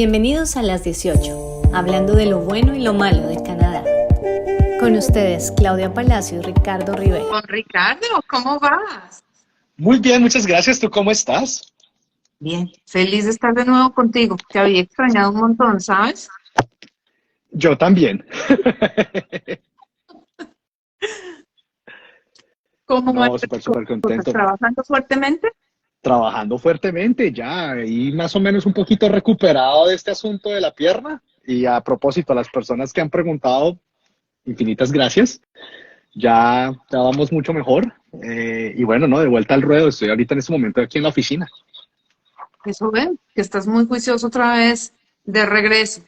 Bienvenidos a Las 18, hablando de lo bueno y lo malo de Canadá. Con ustedes, Claudia Palacio y Ricardo Rivera. Don Ricardo, ¿cómo vas? Muy bien, muchas gracias. ¿Tú cómo estás? Bien, feliz de estar de nuevo contigo. Te había extrañado un montón, ¿sabes? Yo también. ¿Cómo van No, las súper cosas? contento. ¿Trabajando fuertemente? Trabajando fuertemente ya y más o menos un poquito recuperado de este asunto de la pierna. Y a propósito, a las personas que han preguntado, infinitas gracias. Ya vamos mucho mejor. Y bueno, no, de vuelta al ruedo. Estoy ahorita en este momento aquí en la oficina. Eso ven, que estás muy juicioso otra vez de regreso.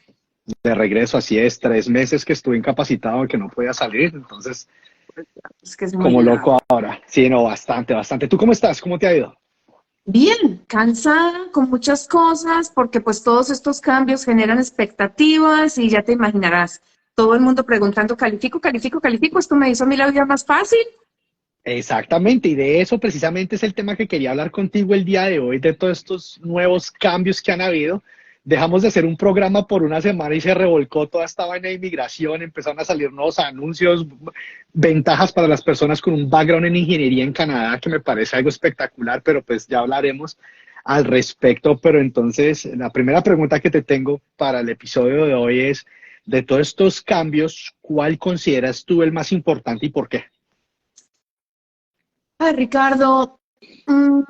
De regreso, así es, 3 meses que estuve incapacitado, que no podía salir. Entonces, Es que es muy como largo. loco ahora. Sí, no, bastante, bastante. ¿Tú cómo estás? ¿Cómo te ha ido? Bien, cansada con muchas cosas porque pues todos estos cambios generan expectativas y ya te imaginarás, todo el mundo preguntando, califico, califico, califico, esto me hizo a mí la vida más fácil. Exactamente, y de eso precisamente es el tema que quería hablar contigo el día de hoy, de todos estos nuevos cambios que han habido. Dejamos de hacer un programa por una semana y se revolcó toda esta vaina de inmigración, empezaron a salir nuevos anuncios, ventajas para las personas con un background en ingeniería en Canadá, que me parece algo espectacular, pero pues ya hablaremos al respecto. Pero entonces, la primera pregunta que te tengo para el episodio de hoy es, de todos estos cambios, ¿cuál consideras tú el más importante y por qué? Ay, Ricardo, mm,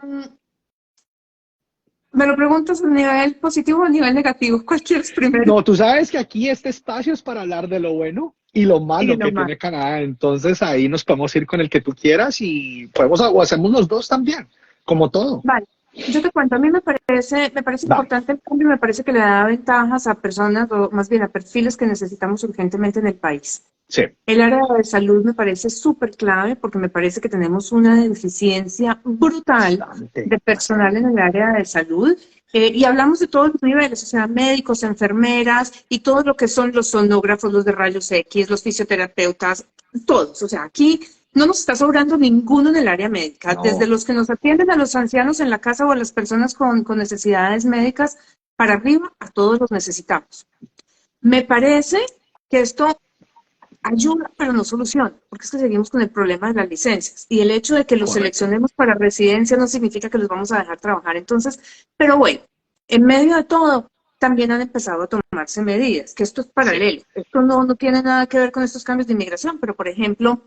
¿me lo preguntas a nivel positivo o a nivel negativo? ¿Cuál quieres primero? No, tú sabes que aquí este espacio es para hablar de lo bueno y lo Y malo lo que más. tiene Canadá. Entonces ahí nos podemos ir con el que tú quieras y podemos o hacemos los dos también, como todo. Vale, yo te cuento, a mí me parece Va, importante el cambio, me parece que le da ventajas a personas, o más bien a perfiles que necesitamos urgentemente en el país. sí, El área de salud me parece súper clave porque me parece que tenemos una deficiencia brutal bastante, de personal en bastante. el área de salud. Y hablamos de todos los niveles, o sea, médicos, enfermeras y todo lo que son los sonógrafos, los de rayos X, los fisioterapeutas, todos. O sea, aquí no nos está sobrando ninguno en el área médica, desde No, los que nos atienden a los ancianos en la casa o a las personas con necesidades médicas para arriba, a todos los necesitamos. Me parece que esto ayuda, pero no soluciona, porque es que seguimos con el problema de las licencias y el hecho de que los correcto. seleccionemos para residencia no significa que los vamos a dejar trabajar. Entonces, pero bueno, en medio de todo, también han empezado a tomarse medidas, que esto es Sí, paralelo. Esto no tiene nada que ver con estos cambios de inmigración, pero por ejemplo,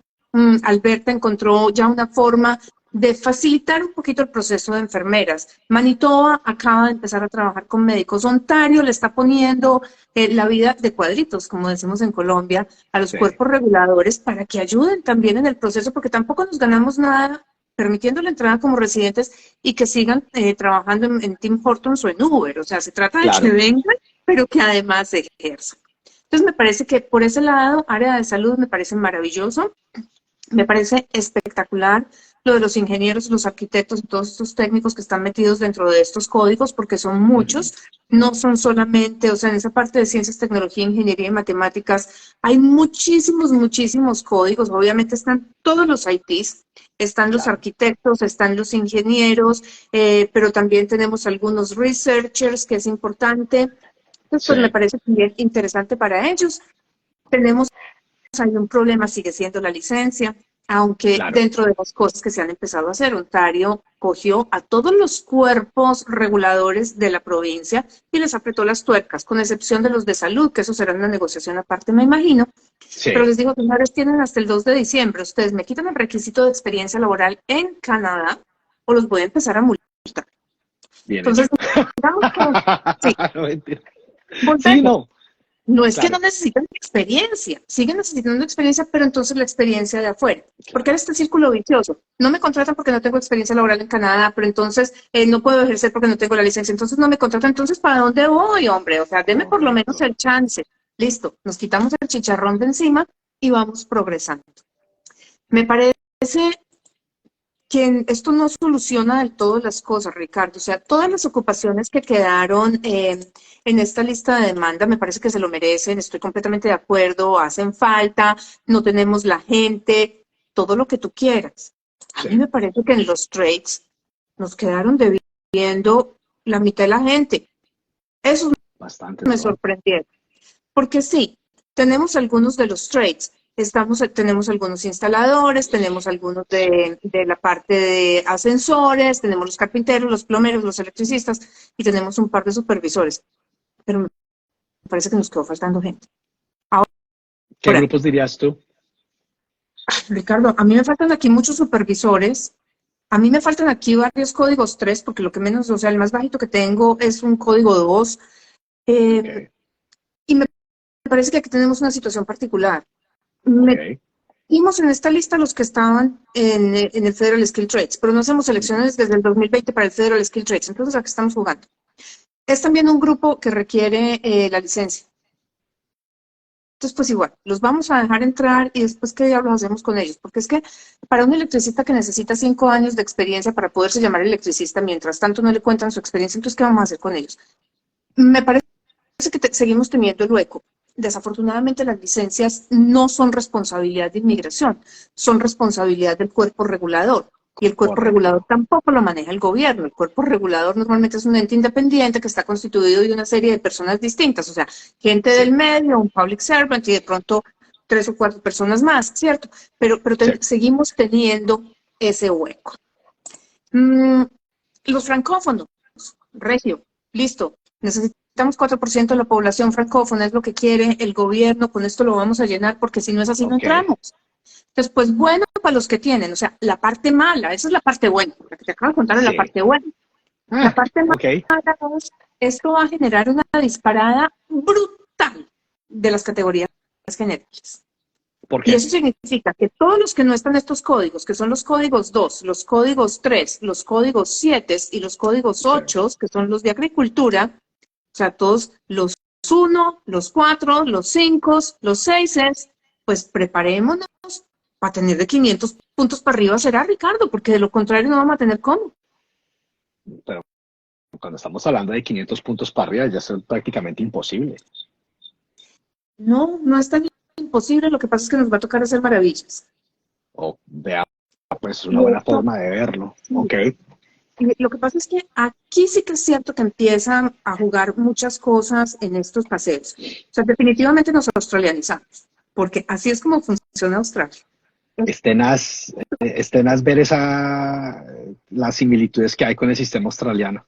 Alberta encontró ya una forma de facilitar un poquito el proceso de enfermeras. Manitoba acaba de empezar a trabajar con médicos. Ontario le está poniendo la vida de cuadritos, como decimos en Colombia, a los sí, cuerpos reguladores para que ayuden también en el proceso, porque tampoco nos ganamos nada permitiendo la entrada como residentes y que sigan trabajando en Tim Hortons o en Uber. O sea, se trata de que claro. vengan, pero que además ejerzan. Entonces, me parece que por ese lado, área de salud me parece maravilloso. Me parece espectacular lo de los ingenieros, los arquitectos y todos estos técnicos que están metidos dentro de estos códigos, porque son Ujú, muchos, no son solamente, o sea, en esa parte de ciencias, tecnología, ingeniería y matemáticas, hay muchísimos, muchísimos códigos. Obviamente están todos los ITs, están los claro, arquitectos, están los ingenieros, pero también tenemos algunos researchers, que es importante. Entonces, sí, pues me parece también interesante para ellos. Tenemos hay un problema, sigue siendo la licencia, aunque claro. dentro de las cosas que se han empezado a hacer, Ontario cogió a todos los cuerpos reguladores de la provincia y les apretó las tuercas, con excepción de los de salud, que eso será una negociación aparte, me imagino, pero Sí, les digo, señores, tienen hasta el 2 de diciembre, ustedes me quitan el requisito de experiencia laboral en Canadá o los voy a empezar a multar. bien hecho. Entonces, digamos que, sí, No, mentira. Sí, volvemos. no, No es que no claro, necesitan experiencia, siguen necesitando experiencia, pero entonces la experiencia de afuera. Porque ahora claro. está el círculo vicioso. No me contratan porque no tengo experiencia laboral en Canadá, pero entonces no puedo ejercer porque no tengo la licencia. Entonces no me contratan. Entonces, ¿para dónde voy, hombre? O sea, deme por lo menos Correcto. el chance. Listo, nos quitamos el chicharrón de encima y vamos progresando. Me parece que esto no soluciona del todo las cosas, Ricardo. O sea, todas las ocupaciones que quedaron en esta lista de demanda me parece que se lo merecen, estoy completamente de acuerdo, hacen falta, no tenemos la gente, todo lo que tú quieras. A Sí, mí me parece que en los trades nos quedaron debiendo la mitad de la gente. Esos bastante, me ¿verdad? sorprendieron. Porque sí, tenemos algunos de los trades, tenemos algunos instaladores, tenemos algunos de la parte de ascensores, tenemos los carpinteros, los plomeros, los electricistas y tenemos un par de supervisores. Pero me parece que nos quedó faltando gente. ¿Qué Ahora, grupos dirías tú? Ricardo, a mí me faltan aquí muchos supervisores. A mí me faltan aquí varios códigos 3, porque lo que menos, o sea, el más bajito que tengo es un código 2. Ok, Y me parece que aquí tenemos una situación particular. ok. Metimos en esta lista los que estaban en el Federal Skill Trades, pero no hacemos elecciones desde el 2020 para el Federal Skill Trades. Entonces, ¿a qué estamos jugando? Es también un grupo que requiere la licencia. Entonces, pues igual, los vamos a dejar entrar y después, ¿qué diablos hacemos con ellos? Porque es que para un electricista que necesita 5 años de experiencia para poderse llamar electricista, mientras tanto no le cuentan su experiencia, entonces, ¿qué vamos a hacer con ellos? Me parece que seguimos teniendo el hueco. Desafortunadamente, las licencias no son responsabilidad de inmigración, son responsabilidad del cuerpo regulador. Y el cuerpo regulador Correcto. tampoco lo maneja el gobierno. El cuerpo regulador normalmente es un ente independiente que está constituido de una serie de personas distintas, o sea, gente del Sí, medio, un public servant y de pronto 3 o 4 personas más, ¿cierto? Pero sí. seguimos teniendo ese hueco. Mm, los francófonos, regio, listo. Necesitamos 4% de la población francófona, es lo que quiere el gobierno, con esto lo vamos a llenar, porque si no es así no Ok. entramos. Entonces, pues bueno para los que tienen, o sea, la parte mala, esa es la parte buena, la que te acabo de contar es la Sí. parte buena. La Ah, parte ok. mala es, esto va a generar una disparada brutal de las categorías generales. ¿Por Y qué? eso significa que todos los que no están en estos códigos, que son los códigos 2, los códigos 3, los códigos 7 y los códigos Sí. 8, que son los de agricultura, o sea, todos los 1, los 4, los 5, los 6, pues preparémonos para tener de 500 puntos para arriba será, Ricardo, porque de lo contrario no vamos a tener cómo. Pero cuando estamos hablando de 500 puntos para arriba, ya es prácticamente imposible. No, no es tan imposible, lo que pasa es que nos va a tocar hacer maravillas. O vea, pues es una Y buena esto, forma de verlo. sí, Ok. y lo que pasa es que aquí sí que es cierto que empiezan a jugar muchas cosas en estos paseos. O sea, definitivamente nos australianizamos, porque así es como funciona Australia. Estenas ver las similitudes que hay con el sistema australiano.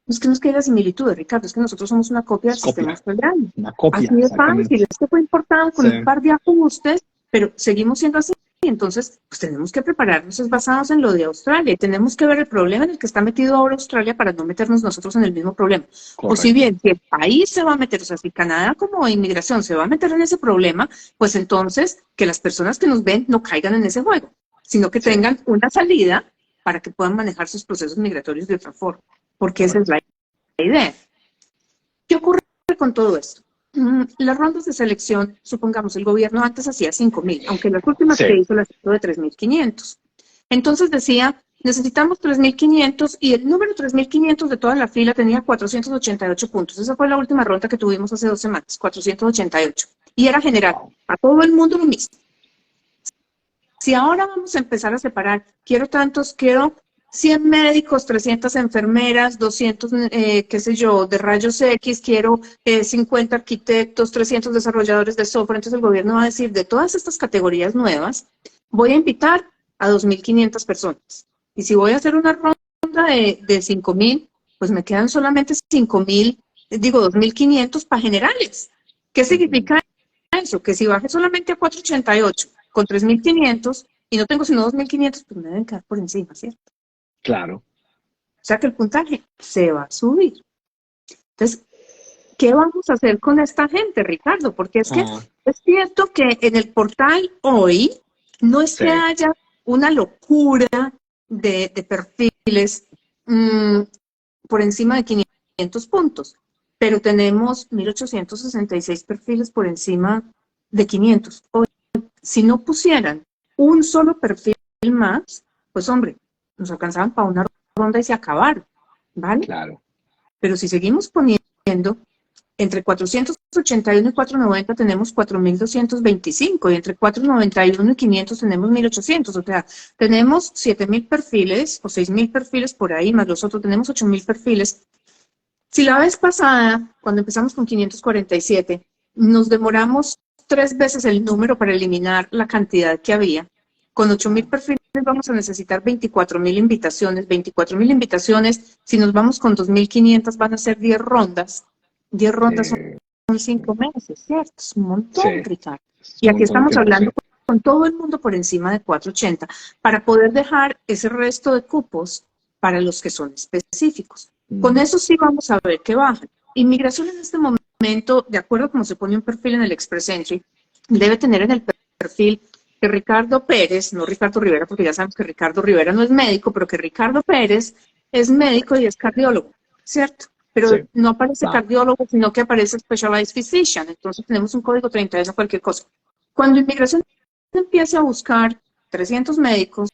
Es que no es que haya similitudes, Ricardo, es que nosotros somos una copia del Es sistema copia, australiano. una copia, Así de fácil, exactamente. esto fue importado con Sí, un par de ajustes, pero seguimos siendo así. Entonces, pues tenemos que prepararnos es basados en lo de Australia y tenemos que ver el problema en el que está metido ahora Australia para no meternos nosotros en el mismo problema. O si correcto. bien, si el país se va a meter, o sea, si Canadá como inmigración se va a meter en ese problema, pues entonces que las personas que nos ven no caigan en ese juego, sino que Sí, tengan una salida para que puedan manejar sus procesos migratorios de otra forma, porque esa es correcto. la idea. ¿Qué ocurre con todo esto? Las rondas de selección, supongamos, el gobierno antes hacía 5.000, aunque las últimas Sí, que hizo las hizo de 3.500. Entonces decía, necesitamos 3.500 y el número 3.500 de toda la fila tenía 488 puntos. Esa fue la última ronda que tuvimos hace 2 semanas, 488. Y era general, wow. a todo el mundo lo mismo. Si ahora vamos a empezar a separar, quiero tantos, quiero 100 médicos, 300 enfermeras, 200, qué sé yo, de rayos X, quiero 50 arquitectos, 300 desarrolladores de software, entonces el gobierno va a decir, de todas estas categorías nuevas, voy a invitar a 2.500 personas. Y si voy a hacer una ronda de 5.000, pues me quedan solamente 5.000, digo 2.500 para generales. ¿Qué Ujú, significa eso? Que si bajé solamente a 488 con 3.500 y no tengo sino 2.500, pues me deben quedar por encima, ¿cierto? claro. O sea que el puntaje se va a subir. Entonces, ¿qué vamos a hacer con esta gente, Ricardo? Porque es que Ah, es cierto que en el portal hoy no es sí, que haya una locura de perfiles por encima de 500 puntos, pero tenemos 1.866 perfiles por encima de 500. Hoy, si no pusieran un solo perfil más, pues hombre, nos alcanzaban para una ronda y se acabaron, ¿vale? claro. Pero si seguimos poniendo entre 481 y 490 tenemos 4.225 y entre 491 y 500 tenemos 1.800, o sea, tenemos 7.000 perfiles o 6.000 perfiles por ahí, más los otros tenemos 8.000 perfiles Si la vez pasada, cuando empezamos con 547, nos demoramos 3 veces el número para eliminar la cantidad que había, con 8.000 perfiles vamos a necesitar 24.000 invitaciones. 24.000 invitaciones, si nos vamos con 2.500 van a ser 10 rondas. 10 rondas son 5 meses, ¿cierto? Es un montón, Ricardo. Y aquí estamos hablando con todo el mundo por encima de 480, para poder dejar ese resto de cupos para los que son específicos. Con eso sí vamos a ver que bajan. Inmigración en este momento, de acuerdo a cómo se pone un perfil en el Express Entry, debe tener en el perfil que Ricardo Pérez, no Ricardo Rivera, porque ya sabemos que Ricardo Rivera no es médico, pero que Ricardo Pérez es médico y es cardiólogo, ¿cierto? Pero no aparece cardiólogo, sino que aparece Specialized Physician. Entonces tenemos un código 31 o cualquier cosa. Cuando Inmigración empiece a buscar 300 médicos,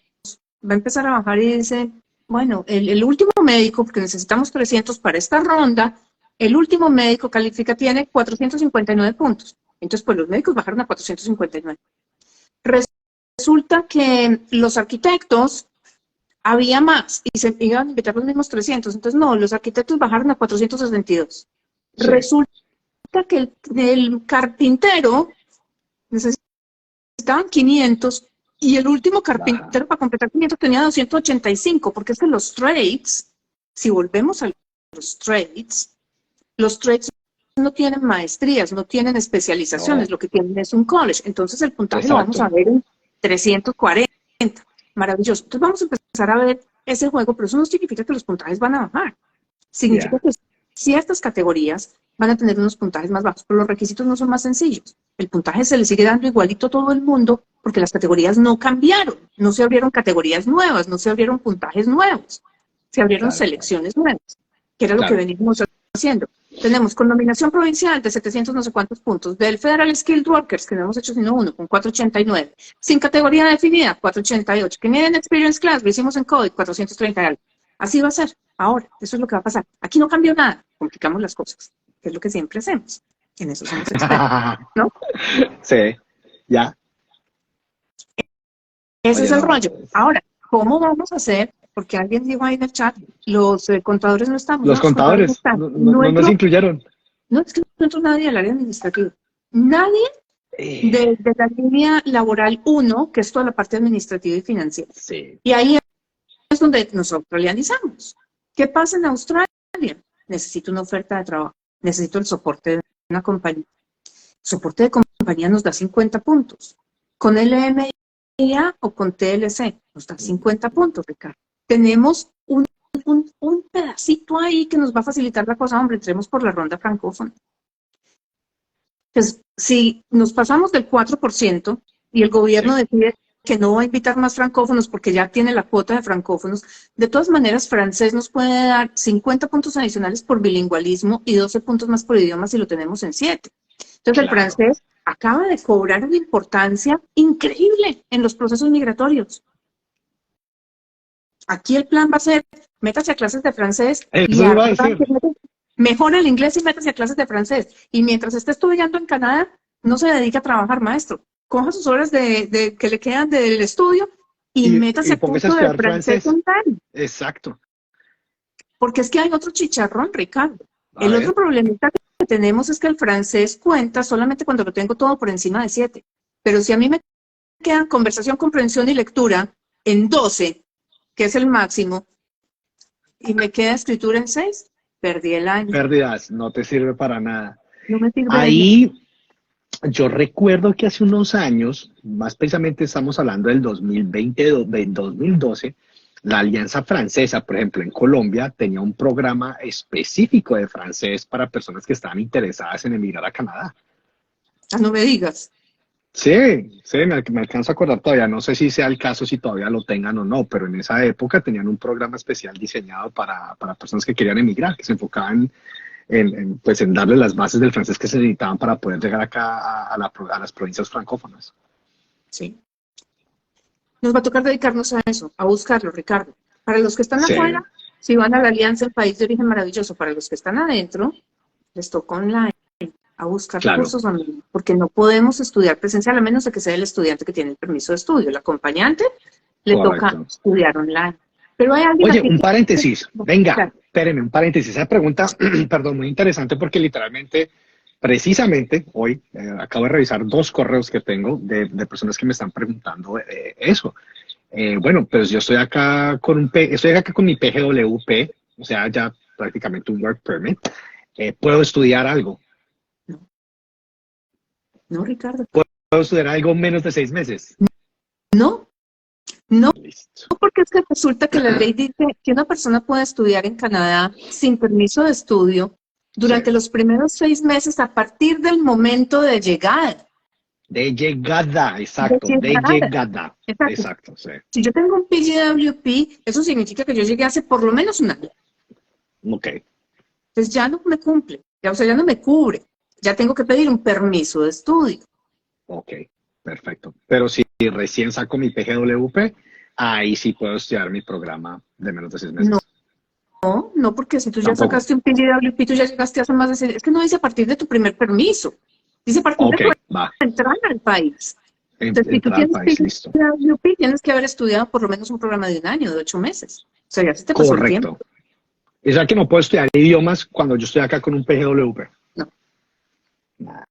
va a empezar a bajar y dice, bueno, el último médico, porque necesitamos 300 para esta ronda, el último médico califica, tiene 459 puntos. Entonces, pues los médicos bajaron a 459. Resulta que los arquitectos había más y se iban a invitar los mismos 300. Entonces, no, los arquitectos bajaron a 462. Sí. Resulta que el carpintero necesitaban 500 y el último carpintero para completar 500 tenía 285, porque es que los trades, si volvemos a los trades no tienen maestrías, no tienen especializaciones, lo que tienen es un college. Entonces el puntaje lo vamos a ver en 340. Maravilloso. Entonces vamos a empezar a ver ese juego, pero eso no significa que los puntajes van a bajar. Significa que ciertas categorías van a tener unos puntajes más bajos, pero los requisitos no son más sencillos. El puntaje se le sigue dando igualito a todo el mundo porque las categorías no cambiaron, no se abrieron categorías nuevas, no se abrieron puntajes nuevos, se abrieron selecciones nuevas, que era lo que veníamos haciendo. Tenemos con nominación provincial de 700 no sé cuántos puntos, del Federal Skilled Workers, que no hemos hecho sino uno, con 489, sin categoría definida, 488, que Canadian Experience Class, lo hicimos en COVID, 430 y algo. Así va a ser, ahora, eso es lo que va a pasar. Aquí no cambió nada, complicamos las cosas, que es lo que siempre hacemos. En eso somos expertos, ¿no? Sí, ya. Ese es el rollo. Ahora, ¿cómo vamos a hacer? Porque alguien dijo ahí en el chat, los contadores no estamos. Los contadores no nos incluyeron. No, es que no entró nadie del área administrativa. Nadie de la línea laboral 1, que es toda la parte administrativa y financiera. Sí. Y ahí es donde nos australianizamos. ¿Qué pasa en Australia? Necesito una oferta de trabajo. Necesito el soporte de una compañía. Soporte de compañía nos da 50 puntos. Con LMIA o con TLC nos da 50 puntos, Ricardo. Tenemos un pedacito ahí que nos va a facilitar la cosa. Hombre, entremos por la ronda francófona. Pues, si nos pasamos del 4% y el gobierno decide que no va a invitar más francófonos porque ya tiene la cuota de francófonos, de todas maneras, francés nos puede dar 50 puntos adicionales por bilingüalismo y 12 puntos más por idioma si lo tenemos en 7. Entonces, el francés acaba de cobrar una importancia increíble en los procesos migratorios. Aquí el plan va a ser, métase a clases de francés y mejora el inglés y métase a clases de francés. Y mientras esté estudiando en Canadá, no se dedique a trabajar maestro. Coja sus horas que le quedan del estudio y métase a curso de francés online. Exacto. Porque es que hay otro chicharrón, Ricardo. El otro problemita que tenemos es que el francés cuenta solamente cuando lo tengo todo por encima de 7. Pero si a mí me quedan conversación, comprensión y lectura en 12, que es el máximo, y me queda escritura en 6, perdí el año. Pérdidas, no te sirve para nada. No me sirve. Ahí, yo recuerdo que hace unos años, más precisamente estamos hablando del 2020, del 2012, la Alianza Francesa, por ejemplo, en Colombia, tenía un programa específico de francés para personas que estaban interesadas en emigrar a Canadá. Ah, no me digas. Sí, me alcanzo a acordar todavía, no sé si sea el caso, si todavía lo tengan o no, pero en esa época tenían un programa especial diseñado para personas que querían emigrar, que se enfocaban en darle las bases del francés que se necesitaban para poder llegar acá a las provincias francófonas. Sí. Nos va a tocar dedicarnos a eso, a buscarlo, Ricardo. Para los que están afuera, si van a la Alianza, el país de origen maravilloso. Para los que están adentro, les toca online, a buscar cursos online, porque no podemos estudiar presencial, a menos de que sea el estudiante que tiene el permiso de estudio. El acompañante le toca estudiar online. Pero hay alguien Oye, aquí un paréntesis. Venga, Claro. espéreme, un paréntesis. Esa pregunta, perdón, muy interesante porque literalmente, precisamente hoy, acabo de revisar 2 correos que tengo de personas que me están preguntando eso. Bueno, pues yo estoy acá con estoy acá con mi PGWP, o sea, ya prácticamente un work permit. ¿Puedo estudiar algo? No, Ricardo. ¿Puedo estudiar algo menos de 6 meses? No, no, Listo. porque es que resulta que la ley dice que una persona puede estudiar en Canadá sin permiso de estudio Sí. durante los primeros 6 meses a partir del momento de llegada. De llegada, exacto, de llegada. Exacto. Exacto, sí. Si yo tengo un PGWP, eso significa que yo llegué hace por lo menos un año. Ok, Entonces ya no me cumple, ya, o sea, ya no me cubre. Ya tengo que pedir un permiso de estudio. ok, perfecto. Pero si recién saco mi PGWP, ahí sí puedo estudiar mi programa de menos de 6 meses. No, no, porque si tú ya Tampoco. sacaste un PGWP, tú ya llegaste hace más de 6, es que no dice a partir de tu primer permiso, dice a partir Ok, de tu va. entrada al país. Entonces, si tú Entrar al tienes país, listo. PGWP, tienes que haber estudiado por lo menos un programa de un año, de 8 meses. O sea, ya se te pasó el tiempo. Correcto. O sea que no puedo estudiar idiomas cuando yo estoy acá con un PGWP. No. Nada.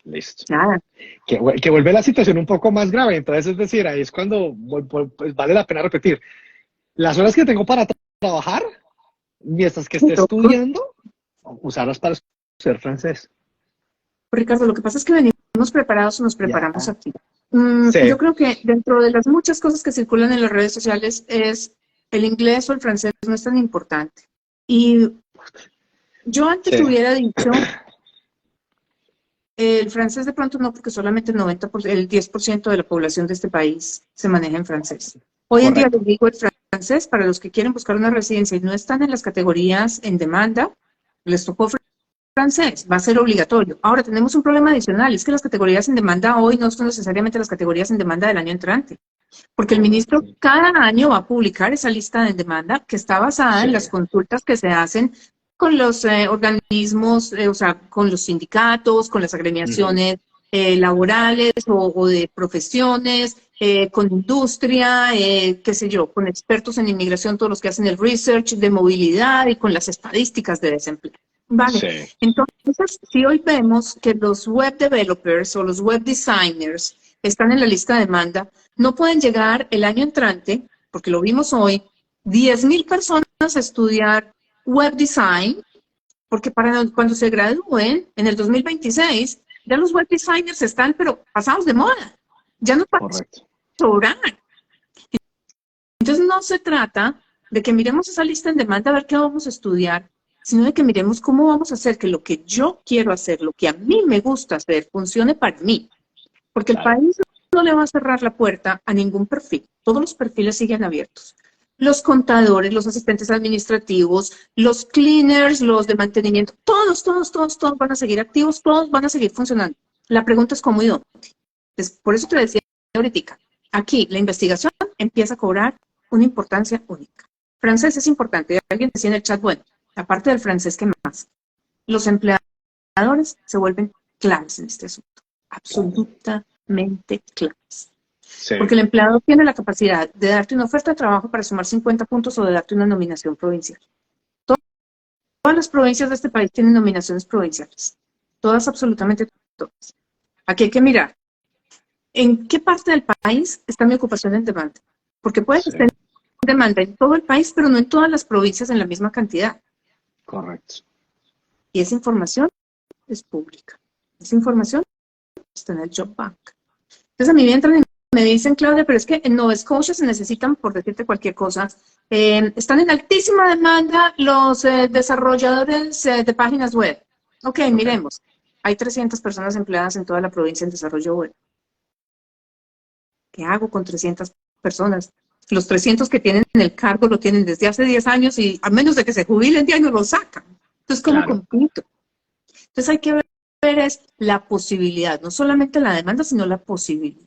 Listo. Nada. Que vuelve la situación un poco más grave. Entonces, es decir, ahí es cuando pues, vale la pena repetir. Las horas que tengo para trabajar, mientras que esté estudiando, usarlas para estudiar francés. Ricardo, lo que pasa es que venimos preparados o nos preparamos aquí. Sí. Yo creo que dentro de las muchas cosas que circulan en las redes sociales es el inglés o el francés no es tan importante. Y yo antes Sí. hubiera dicho el francés de pronto no, porque solamente el 10% de la población de este país se maneja en francés. Hoy en día les digo el francés para los que quieren buscar una residencia y no están en las categorías en demanda, les tocó francés, va a ser obligatorio. Ahora tenemos un problema adicional, es que las categorías en demanda hoy no son necesariamente las categorías en demanda del año entrante, porque el ministro cada año va a publicar esa lista de demanda que está basada en las consultas que se hacen con los organismos, o sea, con los sindicatos, con las agremiaciones laborales o de profesiones, con industria, qué sé yo, con expertos en inmigración, todos los que hacen el research de movilidad y con las estadísticas de desempleo. Vale, Sí. entonces, si hoy vemos que los web developers o los web designers están en la lista de demanda, no pueden llegar el año entrante, porque lo vimos hoy, 10,000 personas a estudiar web design, porque para cuando se gradúen en el 2026, ya los web designers están, pero pasados de moda, ya no van a sobrar. Entonces no se trata de que miremos esa lista en demanda a ver qué vamos a estudiar, sino de que miremos cómo vamos a hacer que lo que yo quiero hacer, lo que a mí me gusta hacer, funcione para mí. Porque el país no le va a cerrar la puerta a ningún perfil. Todos los perfiles siguen abiertos. Los contadores, los asistentes administrativos, los cleaners, los de mantenimiento, todos van a seguir activos, todos van a seguir funcionando. La pregunta es cómo y dónde. Entonces, por eso te decía ahorita, aquí la investigación empieza a cobrar una importancia única. Francés es importante. Alguien decía en el chat, bueno, aparte del francés, ¿qué más? Los empleadores se vuelven claves en este asunto. Absolutamente claves. Sí. Porque el empleador tiene la capacidad de darte una oferta de trabajo para sumar 50 puntos o de darte una nominación provincial. Todas las provincias de este país tienen nominaciones provinciales. Todas, absolutamente todas. Aquí hay que mirar en qué parte del país está mi ocupación en demanda. Porque puede que esté en demanda en todo el país, pero no en todas las provincias en la misma cantidad. Correcto. Y esa información es pública. Esa información está en el Job Bank. Entonces a mí me entran y me dicen, Claudia, pero es que en Nova Scotia se necesitan, por decirte cualquier cosa, están en altísima demanda los desarrolladores de páginas web. Ok, miremos. Hay 300 personas empleadas en toda la provincia en desarrollo web. ¿Qué hago con 300 personas? Los 300 que tienen en el cargo lo tienen desde hace 10 años y a menos de que se jubilen de año lo sacan. Entonces, ¿cómo compito? Entonces hay que ver es la posibilidad, no solamente la demanda, sino la posibilidad.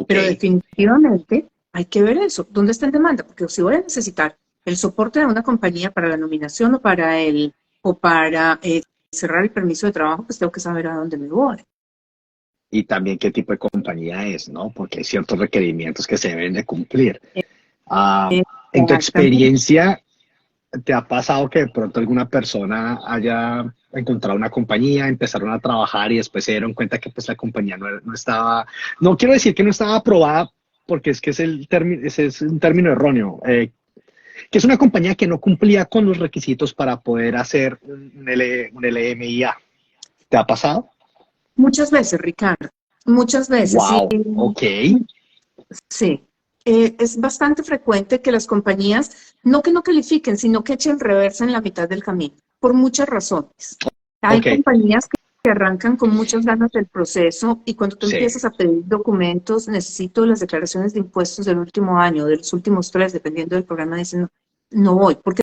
Pero definitivamente hay que ver eso. ¿Dónde está en demanda? Porque si voy a necesitar el soporte de una compañía para la nominación o para cerrar el permiso de trabajo, pues tengo que saber a dónde me voy. Y también qué tipo de compañía es, ¿no? Porque hay ciertos requerimientos que se deben de cumplir. Ah, en tu Exactamente. experiencia, ¿te ha pasado que de pronto alguna persona haya encontrado una compañía, empezaron a trabajar y después se dieron cuenta que pues la compañía no estaba, no quiero decir que no estaba aprobada, porque es que es el término, ese es un término erróneo, que es una compañía que no cumplía con los requisitos para poder hacer un LMIA? ¿Te ha pasado? Muchas veces, Ricardo, muchas veces, sí, Wow, ok, sí. Es bastante frecuente que las compañías, no que no califiquen, sino que echen reversa en la mitad del camino, por muchas razones. Hay ok, compañías que arrancan con muchas ganas del proceso y cuando tú sí, empiezas a pedir documentos, necesito las declaraciones de impuestos del último año, de los últimos 3, dependiendo del programa, dicen, no, no voy, porque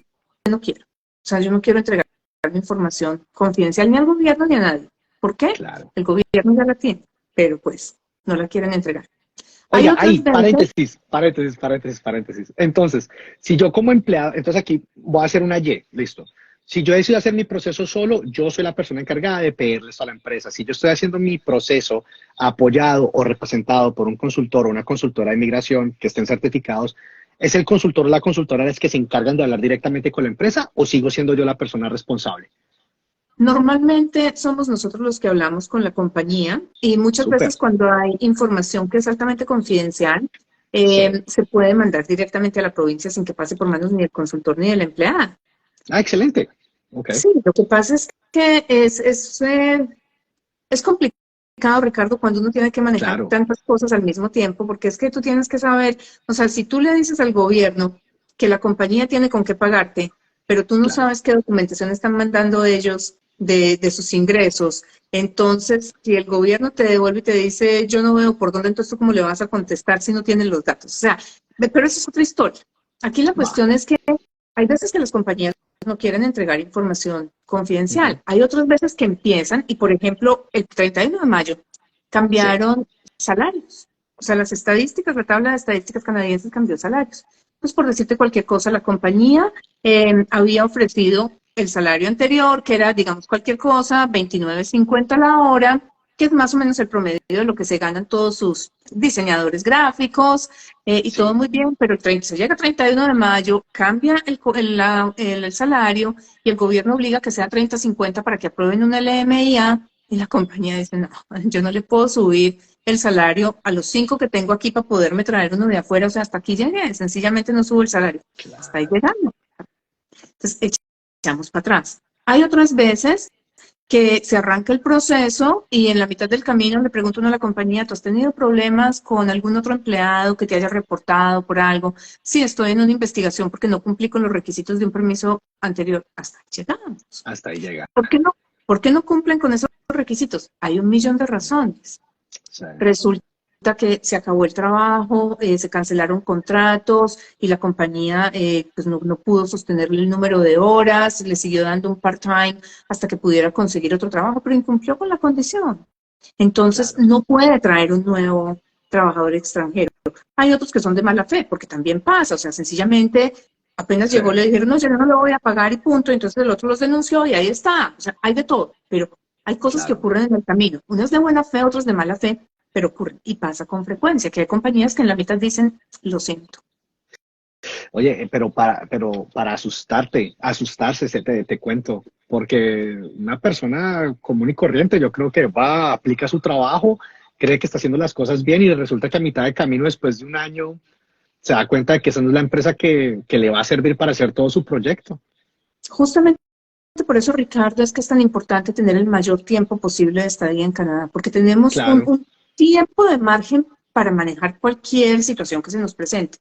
no quiero. O sea, yo no quiero entregar mi información confidencial ni al gobierno ni a nadie. ¿Por qué? claro. El gobierno ya la tiene, pero pues no la quieren entregar. Hay Oiga, otras ahí, veces, paréntesis. Entonces, si yo como empleado, entonces aquí voy a hacer una Y, listo. Si yo decido hacer mi proceso solo, yo soy la persona encargada de pedirles a la empresa. Si yo estoy haciendo mi proceso apoyado o representado por un consultor o una consultora de migración que estén certificados, ¿es el consultor o la consultora los que se encargan de hablar directamente con la empresa o sigo siendo yo la persona responsable? normalmente somos nosotros los que hablamos con la compañía y muchas Súper, veces cuando hay información que es altamente confidencial, sí. se puede mandar directamente a la provincia sin que pase por manos ni del consultor ni de la empleada. Ah, excelente. Ok, Sí, lo que pasa es que es complicado, Ricardo, cuando uno tiene que manejar claro, tantas cosas al mismo tiempo, porque es que tú tienes que saber, o sea, si tú le dices al gobierno que la compañía tiene con qué pagarte, pero tú no claro, sabes qué documentación están mandando ellos de sus ingresos, entonces si el gobierno te devuelve y te dice, yo no veo por dónde, entonces tú cómo le vas a contestar si no tienes los datos. O sea, pero eso es otra historia. Aquí la va. cuestión es que hay veces que las compañías no quieren entregar información Ujú, confidencial. Hay otras veces que empiezan y, por ejemplo, el 31 de mayo sí, cambiaron salarios. O sea, las estadísticas, la tabla de estadísticas canadienses cambió salarios. Pues por decirte cualquier cosa, la compañía había ofrecido el salario anterior, que era, digamos, cualquier cosa, 29.50 la hora, que es más o menos el promedio de lo que se ganan todos sus diseñadores gráficos, y todo sí. muy bien, pero se llega a 31 de mayo, cambia el salario y el gobierno obliga a que sea 30.50 para que aprueben un LMIA y la compañía dice, no, yo no le puedo subir el salario a los 5 que tengo aquí para poderme traer uno de afuera, o sea, hasta aquí llegué, sencillamente no subo el salario, hasta ahí Claro. llegando. Entonces, echamos para atrás. Hay otras veces que se arranca el proceso y en la mitad del camino le pregunto uno a la compañía, ¿tú has tenido problemas con algún otro empleado que te haya reportado por algo? Sí, estoy en una investigación porque no cumplí con los requisitos de un permiso anterior. Hasta ahí llegamos. Hasta ahí llega. ¿Por qué no? ¿Por qué no cumplen con esos requisitos? Hay un millón de razones. Sí, Resulta que se acabó el trabajo, se cancelaron contratos y la compañía pues no pudo sostenerle el número de horas, le siguió dando un part-time hasta que pudiera conseguir otro trabajo, pero incumplió con la condición. Entonces claro. no puede traer un nuevo trabajador extranjero. Hay otros que son de mala fe, porque también pasa, o sea, sencillamente apenas Sí, llegó, le dijeron, no, yo no lo voy a pagar y punto, entonces el otro los denunció y ahí está. O sea, hay de todo, pero hay cosas que claro. ocurren en el camino, unas de buena fe, otras de mala fe, pero ocurren y pasa con frecuencia, que hay compañías que en la mitad dicen, lo siento. Oye, pero para asustarse, te cuento, porque una persona común y corriente, yo creo que va, aplica su trabajo, cree que está haciendo las cosas bien y resulta que a mitad de camino, después de un año, se da cuenta de que esa no es la empresa que le va a servir para hacer todo su proyecto. Justamente por eso, Ricardo, es que es tan importante tener el mayor tiempo posible de estadía en Canadá, porque tenemos Claro, un tiempo de margen para manejar cualquier situación que se nos presente.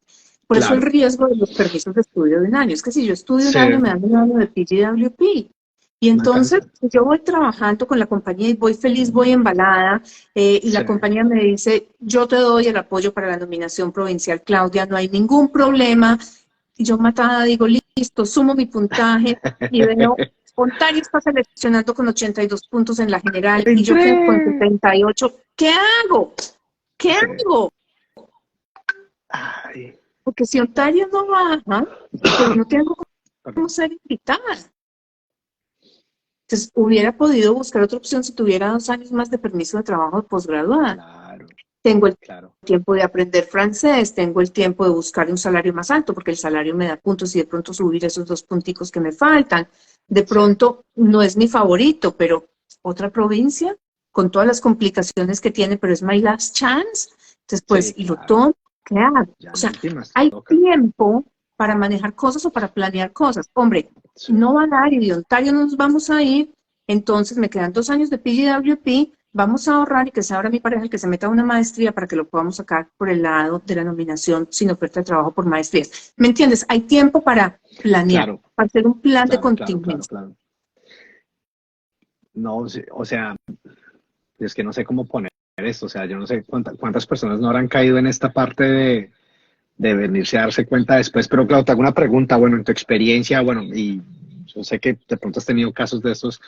Por eso el claro. riesgo de los permisos de estudio de un año. Es que si yo estudio un Sí, año, me dan un año de PGWP. Y no entonces, alcanza. si yo voy trabajando con la compañía y voy feliz, voy embalada, y Sí, la compañía me dice, yo te doy el apoyo para la nominación provincial, Claudia, no hay ningún problema. Y yo matada digo, listo, sumo mi puntaje y veo, Ontario está seleccionando con 82 puntos en la general y yo quedo con entré. 78. ¿Qué hago? ¿Qué Sí. hago? Ay, Porque si Ontario no baja, pues no tengo cómo perdón. ser invitada. Entonces, hubiera podido buscar otra opción si tuviera 2 años más de permiso de trabajo de posgraduada. Claro, tengo el claro, tiempo de aprender francés, tengo el tiempo de buscar un salario más alto, porque el salario me da puntos y de pronto subir esos 2 punticos que me faltan. De pronto no es mi favorito, pero otra provincia con todas las complicaciones que tiene, pero es my last chance. Entonces, sí, pues, lo claro. tomo, claro. Ya O en sea, últimas te hay toca. tiempo para manejar cosas o para planear cosas. Hombre, Sí, no va a dar, y de Ontario no nos vamos a ir, entonces me quedan 2 años de PGWP, vamos a ahorrar y que sea ahora mi pareja el que se meta a una maestría para que lo podamos sacar por el lado de la nominación sin oferta de trabajo por maestrías. ¿Me entiendes? Hay tiempo para planear, claro, para hacer un plan de claro, claro, claro, contingencia. claro. No, sí, o sea, es que no sé cómo poner esto, o sea, yo no sé cuántas personas no habrán caído en esta parte de venirse a darse cuenta después, pero claro, te hago una pregunta, bueno, en tu experiencia, bueno, y yo sé que de pronto has tenido casos de estos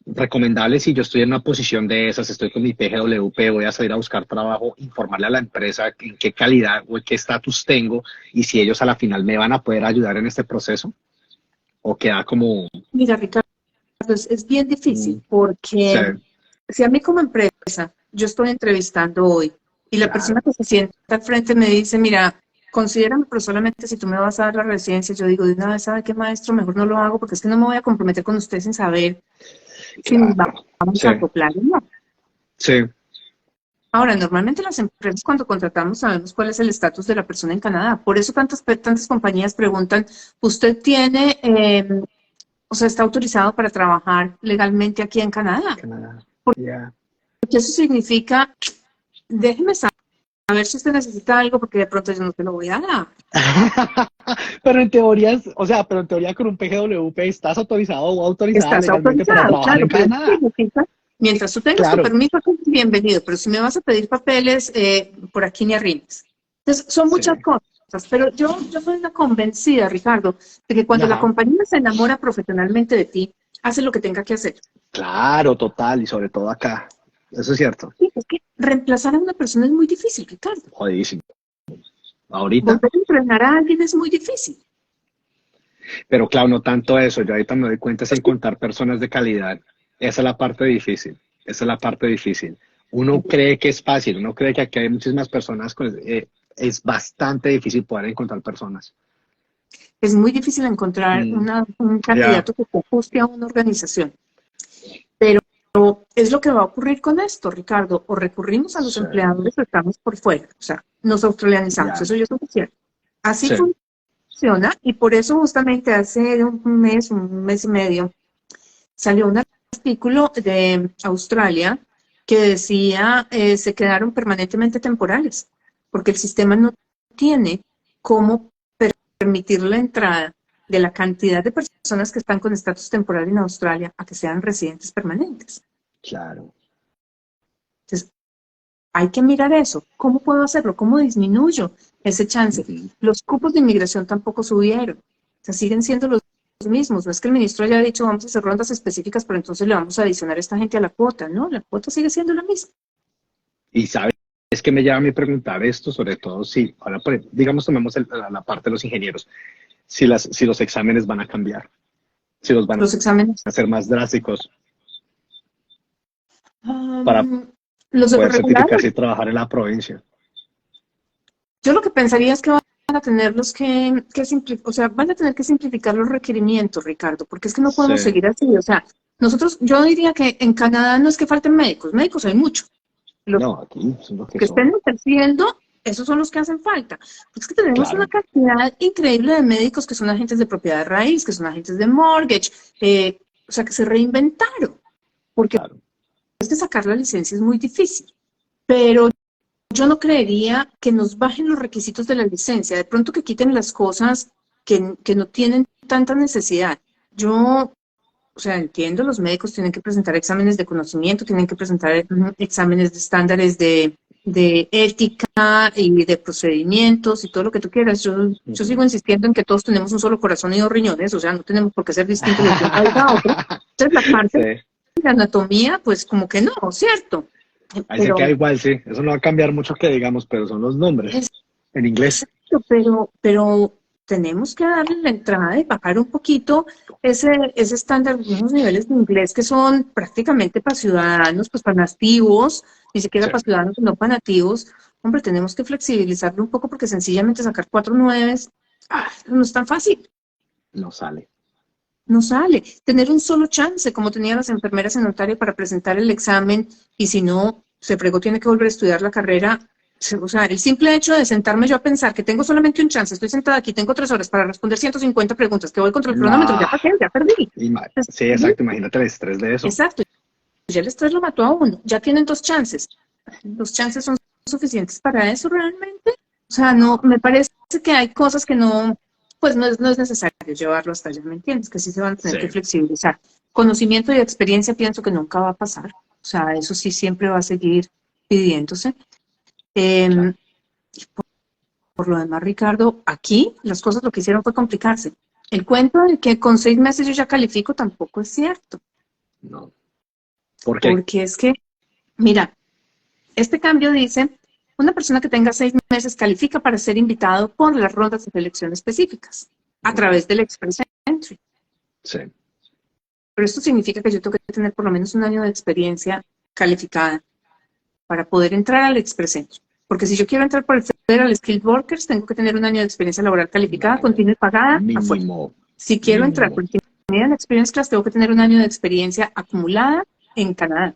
recomendables y yo estoy en una posición de esas, estoy con mi PGWP, voy a salir a buscar trabajo, informarle a la empresa en qué calidad o en qué estatus tengo y si ellos a la final me van a poder ayudar en este proceso o queda como, Mira, Ricardo, es bien mm, difícil sí, porque si a mí como empresa yo estoy entrevistando hoy y la persona claro, que se sienta al frente me dice, mira, considérame, pero solamente si tú me vas a dar la residencia, yo digo, de una vez, ¿sabe qué, maestro? Mejor no lo hago porque es que no me voy a comprometer con usted sin saber si nos claro, vamos sí, a acoplar o no. sí, Ahora, normalmente las empresas cuando contratamos sabemos cuál es el estatus de la persona en Canadá. Por eso tantas compañías preguntan, ¿usted tiene, o sea, está autorizado para trabajar legalmente aquí en Canadá? Canadá, ya. Porque eso significa, déjeme saber si usted necesita algo porque de pronto yo no te lo voy a dar. Pero en teoría, o sea, pero en teoría con un PGWP estás autorizado o autorizada Estás legalmente para autorizado, trabajar claro, en pero eso Canadá. significa, mientras tú tengas tu Claro, permiso, bienvenido, pero si me vas a pedir papeles, por aquí ni arrimes. Entonces, son sí. muchas cosas, pero yo soy una convencida, Ricardo, de que cuando la Ajá. compañía se enamora profesionalmente de ti, hace lo que tenga que hacer. Claro, total, y sobre todo acá. Eso es cierto. Sí, es que reemplazar a una persona es muy difícil, Ricardo. Jodidísimo. Ahorita, Volver a entrenar a alguien es muy difícil. pero claro, no tanto eso. Yo ahorita me doy cuenta es encontrar personas de calidad. Esa es la parte difícil. Esa es la parte difícil. Uno cree que es fácil, uno cree que aquí hay muchísimas personas, es bastante difícil poder encontrar personas. Es muy difícil encontrar Mm, un ya, candidato que se ajuste a una organización. Pero es lo que va a ocurrir con esto, Ricardo. O recurrimos a los sí, empleadores o estamos por fuera. O sea, nos australianizamos. ya, Eso yo sé que es cierto. Así sí, funciona y por eso justamente hace un mes y medio, salió un artículo de Australia que decía se quedaron permanentemente temporales porque el sistema no tiene cómo permitir la entrada de la cantidad de personas que están con estatus temporal en Australia a que sean residentes permanentes. claro. Entonces, hay que mirar eso. ¿Cómo puedo hacerlo? ¿Cómo disminuyo ese chance? Ujú. Los cupos de inmigración tampoco subieron. O sea, siguen siendo los mismos. No es que el ministro haya dicho vamos a hacer rondas específicas, pero entonces le vamos a adicionar a esta gente a la cuota. No, la cuota sigue siendo la misma. Y sabes, es que me lleva a mí preguntar esto, sobre todo si, ahora digamos, tomemos la parte de los ingenieros, si los exámenes van a cambiar, si los van Los exámenes. a hacer más drásticos para Um, los poder regulares. certificarse y trabajar en la provincia. Yo lo que pensaría es que van a tenerlos o sea, van a tener que simplificar los requerimientos, Ricardo, porque es que no Sí, podemos seguir así. O sea, yo diría que en Canadá no es que falten médicos hay muchos. Los no, aquí son los que que estén son, ejerciendo, esos son los que hacen falta. Porque es que tenemos una claro, cantidad increíble de médicos que son agentes de propiedad de raíz, que son agentes de mortgage, o sea, que se reinventaron, porque claro, es que sacar la licencia es muy difícil. Pero yo no creería que nos bajen los requisitos de la licencia, de pronto que quiten las cosas que no tienen tanta necesidad. Yo, o sea, entiendo, los médicos tienen que presentar exámenes de conocimiento, tienen que presentar exámenes de estándares de ética y de procedimientos y todo lo que tú quieras. Yo sigo ujú. insistiendo en que todos tenemos un solo corazón y 2 riñones, o sea, no tenemos por qué ser distintos de un país a otro. Entonces, la parte Sí, de la anatomía, pues como que no, ¿cierto? ahí se queda Pero igual, sí, eso no va a cambiar mucho que digamos, pero son los nombres en inglés. exacto, pero tenemos que darle la entrada y bajar un poquito ese estándar, unos niveles de inglés que son prácticamente para ciudadanos, pues para nativos, ni siquiera Sí. para ciudadanos no para nativos. Hombre, tenemos que flexibilizarlo un poco porque sencillamente sacar 4.9 no es tan fácil. No sale. No sale. Tener un solo chance, como tenían las enfermeras en Ontario para presentar el examen, y si no, se fregó, tiene que volver a estudiar la carrera. O sea, el simple hecho de sentarme yo a pensar que tengo solamente un chance, estoy sentada aquí, tengo 3 horas para responder 150 preguntas, que voy contra el cronómetro, No. ya pasé, ya perdí. Sí, exacto, imagínate el estrés de eso. Exacto. Ya el estrés lo mató a uno. Ya tienen 2 chances. ¿Los chances son suficientes para eso realmente? O sea, no, me parece que hay cosas que no, pues no es necesario llevarlo hasta allá, ¿me entiendes? Que sí se van a tener Sí. que flexibilizar. Conocimiento y experiencia pienso que nunca va a pasar. O sea, eso sí siempre va a seguir pidiéndose. Claro. Por lo demás, Ricardo, aquí las cosas lo que hicieron fue complicarse. El cuento de que con 6 meses yo ya califico tampoco es cierto. No. ¿Por qué? Porque es que, mira, este cambio dice, una persona que tenga 6 meses califica para ser invitado por las rondas de selección específicas a través del Express Entry. Sí. Pero esto significa que yo tengo que tener por lo menos un año de experiencia calificada para poder entrar al Express Entry. Porque si yo quiero entrar por el Federal Skilled Workers, tengo que tener un año de experiencia laboral calificada, continua y pagada afuera. Mínimo. Si quiero entrar por el Canadian Experience Class, tengo que tener un año de experiencia acumulada en Canadá.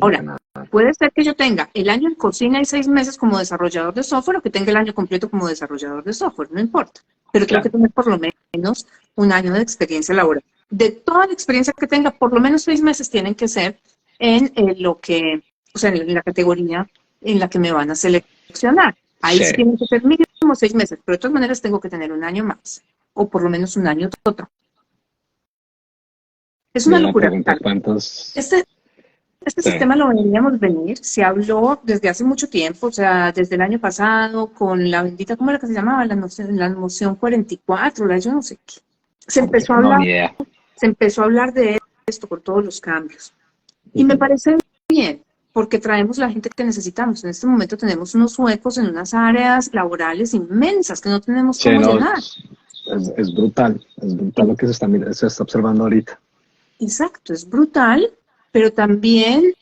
Ahora, puede ser que yo tenga el año en cocina y 6 meses como desarrollador de software o que tenga el año completo como desarrollador de software, no importa. Pero tengo que tener por lo menos un año de experiencia laboral. De toda la experiencia que tenga, por lo menos 6 meses tienen que ser en lo que, o sea, en la categoría en la que me van a seleccionar. Ahí sí tienen que ser mínimo 6 meses, pero de todas maneras tengo que tener un año más, o por lo menos un año total. Es una locura. Este sistema lo veníamos venir, se habló desde hace mucho tiempo, o sea, desde el año pasado, con la bendita, ¿cómo era que se llamaba? La moción 44, yo no sé qué. Se empezó a hablar de esto por todos los cambios. Y me parece bien, porque traemos la gente que necesitamos. En este momento tenemos unos huecos en unas áreas laborales inmensas que no tenemos cómo llenar. Es brutal lo que se está observando ahorita. Exacto, es brutal, pero también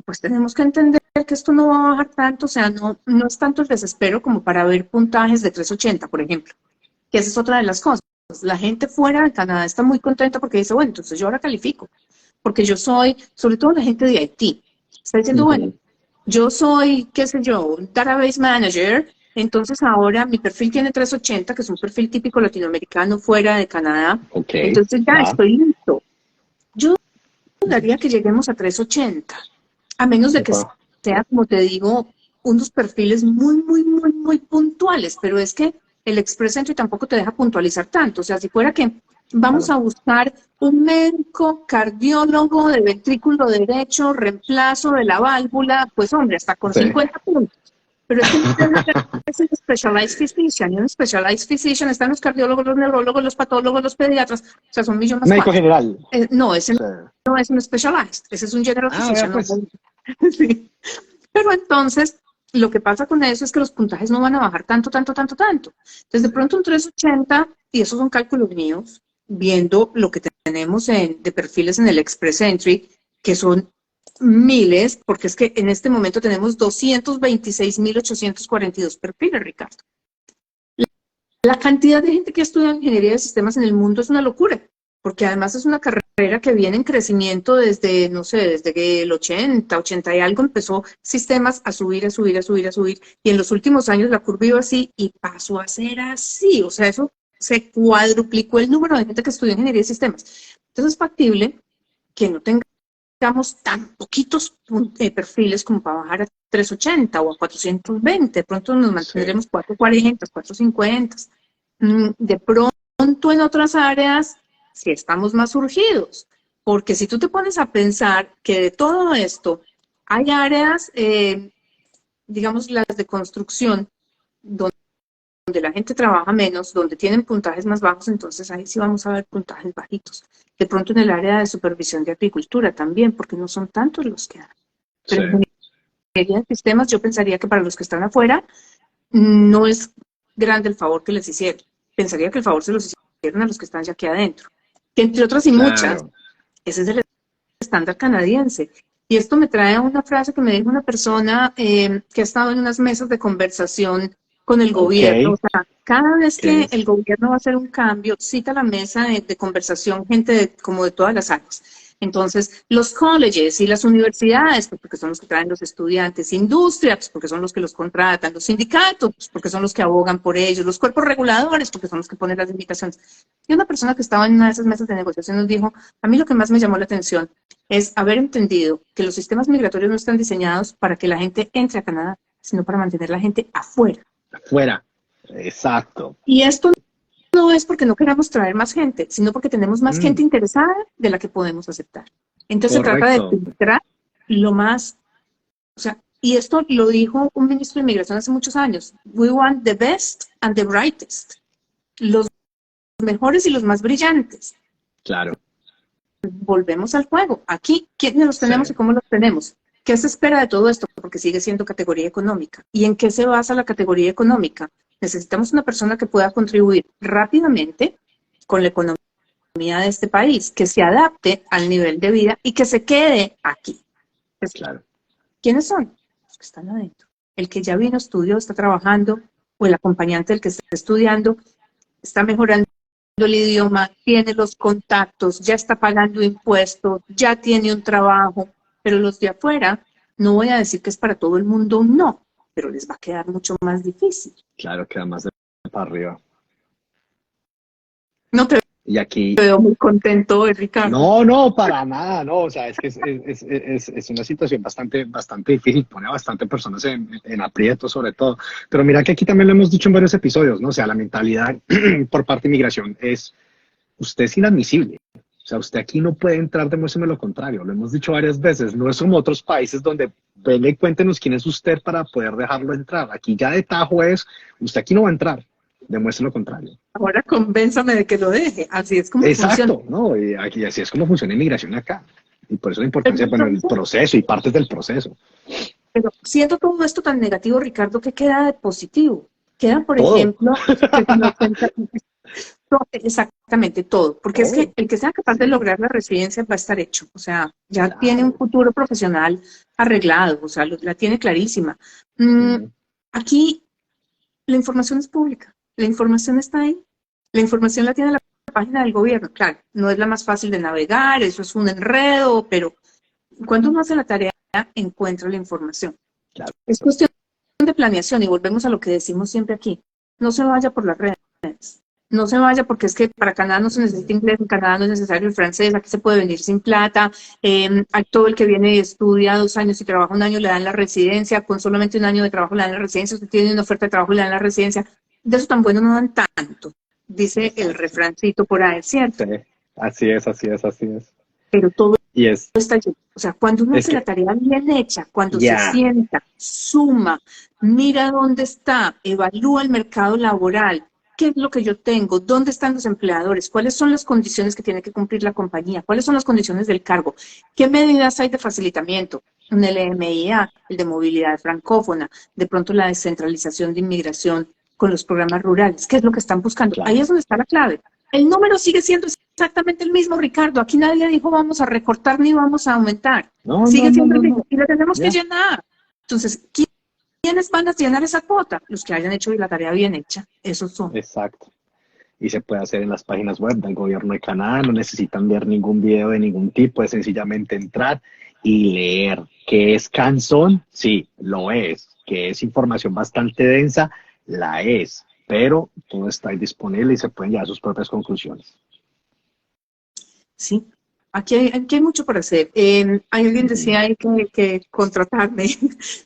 pues tenemos que entender que esto no va a bajar tanto, o sea, no es tanto el desespero como para ver puntajes de 380, por ejemplo, que esa es otra de las cosas. La gente fuera de Canadá está muy contenta porque dice, bueno, entonces yo ahora califico, porque yo soy, sobre todo la gente de Haití, está diciendo, bueno, yo soy, qué sé yo, un database manager, entonces ahora mi perfil tiene 380, que es un perfil típico latinoamericano fuera de Canadá, entonces ya estoy listo. Yo dudaría que lleguemos a 380, a menos de que sea, como te digo, unos perfiles muy puntuales, pero es que el Express Entry tampoco te deja puntualizar tanto. O sea, si fuera que vamos a buscar un médico cardiólogo de ventrículo derecho, reemplazo de la válvula, pues hombre, hasta con 50 puntos. Pero es que es un specialized physician, y un specialized physician están los cardiólogos, los neurólogos, los patólogos, los pediatras, o sea, son millones más. Médico general. No, ese no es un specialized, ese es un general physician. Pues. Sí. Pero entonces, lo que pasa con eso es que los puntajes no van a bajar tanto. Entonces, de pronto un 380, y esos son cálculos míos, viendo lo que tenemos de perfiles en el Express Entry, que son miles, porque es que en este momento tenemos 226.842 perfiles, Ricardo. La cantidad de gente que estudia ingeniería de sistemas en el mundo es una locura, porque además es una carrera que viene en crecimiento desde, no sé, desde que el 80 y algo empezó sistemas a subir, y en los últimos años la curva iba así y pasó a ser así, o sea, eso se cuadruplicó el número de gente que estudia ingeniería de sistemas. Entonces es factible que no tengamos tan poquitos perfiles como para bajar a 380 o a 420, de pronto nos mantendremos 440, 450. De pronto en otras áreas sí estamos más surgidos, porque si tú te pones a pensar que de todo esto hay áreas, digamos las de construcción, donde la gente trabaja menos, donde tienen puntajes más bajos, entonces ahí sí vamos a ver puntajes bajitos. De pronto en el área de supervisión de agricultura también, porque no son tantos los que hay. Pero en ingeniería de sistemas yo pensaría que para los que están afuera no es grande el favor que les hicieron. Pensaría que el favor se los hicieron a los que están ya aquí adentro. Que entre otras y muchas, ese es el estándar canadiense. Y esto me trae a una frase que me dijo una persona que ha estado en unas mesas de conversación con el gobierno. O sea, cada vez que el gobierno va a hacer un cambio, cita la mesa de conversación gente como de todas las áreas. Entonces, los colleges y las universidades, pues, porque son los que traen los estudiantes, industria, pues, porque son los que los contratan, los sindicatos, pues, porque son los que abogan por ellos, los cuerpos reguladores, porque son los que ponen las invitaciones. Y una persona que estaba en una de esas mesas de negociación nos dijo, a mí lo que más me llamó la atención es haber entendido que los sistemas migratorios no están diseñados para que la gente entre a Canadá, sino para mantener la gente afuera. Afuera, exacto. Y esto no es porque no queramos traer más gente, sino porque tenemos más gente interesada de la que podemos aceptar. Entonces se trata de filtrar lo más, o sea, y esto lo dijo un ministro de Inmigración hace muchos años, we want the best and the brightest, los mejores y los más brillantes. Claro. Volvemos al juego. Aquí, ¿quiénes los tenemos y cómo los tenemos? ¿Qué se espera de todo esto? Porque sigue siendo categoría económica. ¿Y en qué se basa la categoría económica? Necesitamos una persona que pueda contribuir rápidamente con la economía de este país, que se adapte al nivel de vida y que se quede aquí. Claro. ¿Quiénes son? Los que están adentro. El que ya vino, estudió, está trabajando, o el acompañante del que está estudiando, está mejorando el idioma, tiene los contactos, ya está pagando impuestos, ya tiene un trabajo, pero los de afuera, no voy a decir que es para todo el mundo, no, pero les va a quedar mucho más difícil. Claro, queda más de para arriba. No te Y aquí... veo muy contento, Ricardo. No, para nada, no, o sea, es que es una situación bastante difícil, pone a bastante personas en aprieto sobre todo, pero mira que aquí también lo hemos dicho en varios episodios, ¿no? O sea, la mentalidad por parte de inmigración es, usted es inadmisible, o sea, usted aquí no puede entrar, demuéstreme lo contrario, lo hemos dicho varias veces, no es como otros países donde venga y cuéntenos quién es usted para poder dejarlo entrar, aquí ya de tajo es, usted aquí no va a entrar. Demuestre lo contrario. Ahora convénzame de que lo deje. Así es como funciona. Exacto, ¿no? Y aquí así es como funciona inmigración acá. Y por eso la importancia, bueno, el proceso y partes del proceso. Pero siendo todo esto tan negativo, Ricardo, ¿qué queda de positivo? Queda, por todo. ejemplo, exactamente todo. Porque es que el que sea capaz de lograr la residencia va a estar hecho. O sea, ya tiene un futuro profesional arreglado. O sea, la tiene clarísima. Aquí la información es pública. La información está ahí. La información la tiene la página del gobierno. Claro, no es la más fácil de navegar, eso es un enredo, pero cuando uno hace la tarea, encuentra la información. Claro. Es cuestión de planeación y volvemos a lo que decimos siempre aquí. No se vaya por las redes. No se vaya porque es que para Canadá no se necesita inglés, en Canadá no es necesario el francés, aquí se puede venir sin plata. A todo el que viene y estudia 2 años y trabaja 1 año le dan la residencia, con solamente 1 año de trabajo le dan la residencia, usted tiene una oferta de trabajo le dan la residencia. De eso tan bueno no dan tanto, dice el refrancito por ahí, ¿cierto? Sí, así es. Pero todo y está lleno. O sea, cuando uno hace la tarea bien hecha, cuando se sienta, suma, mira dónde está, evalúa el mercado laboral, qué es lo que yo tengo, dónde están los empleadores, cuáles son las condiciones que tiene que cumplir la compañía, cuáles son las condiciones del cargo, qué medidas hay de facilitamiento, un LMIA, el de movilidad francófona, de pronto la descentralización de inmigración con los programas rurales, ¿qué es lo que están buscando? Claro. Ahí es donde está la clave. El número sigue siendo exactamente el mismo, Ricardo. Aquí nadie dijo vamos a recortar ni vamos a aumentar. Sigue siendo el mismo y lo tenemos que llenar. Entonces, ¿quiénes van a llenar esa cuota? Los que hayan hecho la tarea bien hecha. Esos son. Exacto. Y se puede hacer en las páginas web del gobierno de Canadá. No necesitan ver ningún video de ningún tipo. Es sencillamente entrar y leer. ¿Que es cansón? Sí, lo es. ¿Que es información bastante densa? La es, pero todo está ahí disponible y se pueden llevar sus propias conclusiones. Sí, aquí hay mucho por hacer. Alguien decía ahí que contratarme,